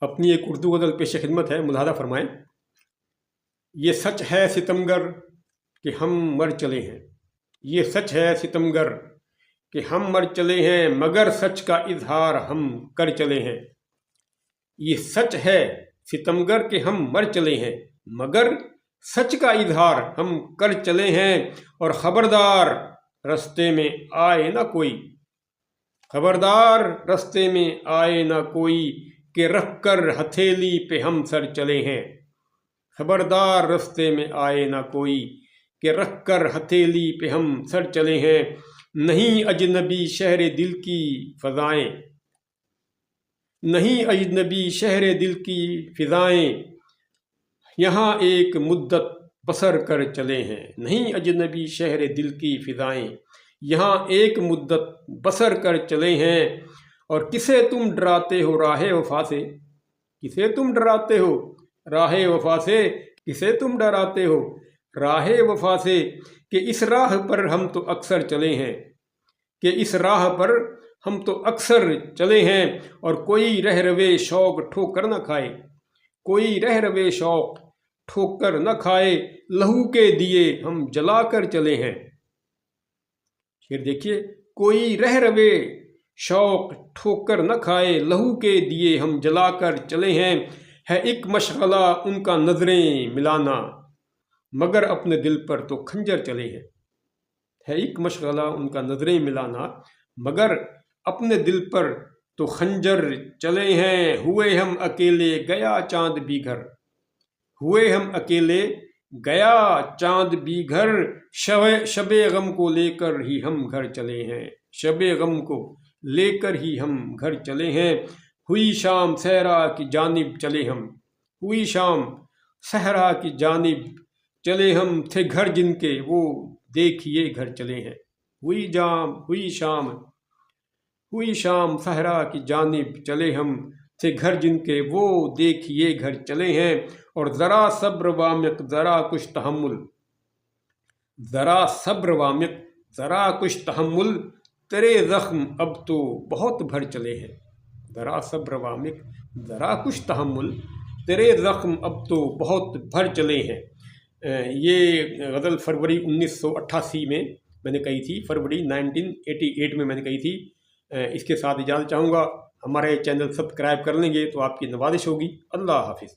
اپنی ایک اردو غزل پیش خدمت ہے، ملاحظہ فرمائیں۔ یہ سچ ہے ستمگر کہ ہم مر چلے ہیں، یہ سچ ہے ستمگر کہ ہم مر چلے ہیں، مگر سچ کا اظہار ہم کر چلے ہیں۔ یہ سچ ہے ستمگر کہ ہم مر چلے ہیں، مگر سچ کا اظہار ہم کر چلے ہیں۔ اور خبردار رستے میں آئے نہ کوئی، خبردار رستے میں آئے نہ کوئی، کہ رکھ کر ہتھیلی پہ ہم سر چلے ہیں۔ خبردار رستے میں آئے نہ کوئی، کہ رکھ کر ہتھیلی پہ ہم سر چلے ہیں۔ نہیں اجنبی شہر دل کی فضائیں، نہیں اجنبی شہر دل کی فضائیں، یہاں ایک مدت بسر کر چلے ہیں۔ نہیں اجنبی شہر دل کی فضائیں، یہاں ایک مدت بسر کر چلے ہیں۔ اور کسے تم ڈراتے ہو راہ وفا سے، کسے تم ڈراتے ہو راہ وفا سے، کسے تم ڈراتے ہو راہ وفا سے، کہ اس راہ پر ہم تو اکثر چلے ہیں، کہ اس راہ پر ہم تو اکثر چلے ہیں۔ اور کوئی رہ روے شوق ٹھوکر نہ کھائے، کوئی رہ روے شوق ٹھوکر نہ کھائے، لہو کے دیے ہم جلا کر چلے ہیں۔ پھر دیکھیے، کوئی رہ روے شوق ٹھوکر نہ کھائے، لہو کے دیے ہم جلا کر چلے ہیں۔ ہے ایک مشغلہ ان کا نظریں ملانا، مگر اپنے دل پر تو خنجر چلے ہیں۔ ہے ایک مشغلہ ان کا نظریں ملانا، مگر اپنے دل پر تو خنجر چلے ہیں۔ ہوئے ہم اکیلے گیا چاند بھی گھر، ہوئے ہم اکیلے گیا چاند بھی گھر، شب غم کو لے کر ہی ہم گھر چلے ہیں، شب غم کو لے کر ہی ہم گھر چلے ہیں۔ ہوئی شام صحرا کی جانب چلے ہم، ہوئی شام صحرا کی جانب چلے ہم، تھے گھر جن کے وہ دیکھیے گھر چلے ہیں۔ ہوئی شام صحرا کی جانب چلے ہم، تھے گھر جن کے وہ دیکھیے گھر چلے ہیں۔ اور ذرا صبر وامق ذرا کچھ تحمل، ذرا صبر وامق ذرا کچھ تحمل، تیرے زخم اب تو بہت بھر چلے ہیں۔ ذرا صبر وامق ذرا کچھ تحمل، تیرے زخم اب تو بہت بھر چلے ہیں۔ یہ غزل فروری 1988 میں نے کہی تھی، فروری 1988 میں نے کہی تھی۔ اس کے ساتھ اجازت چاہوں گا، ہمارے چینل سبسکرائب کر لیں گے تو آپ کی نوازش ہوگی۔ اللہ حافظ۔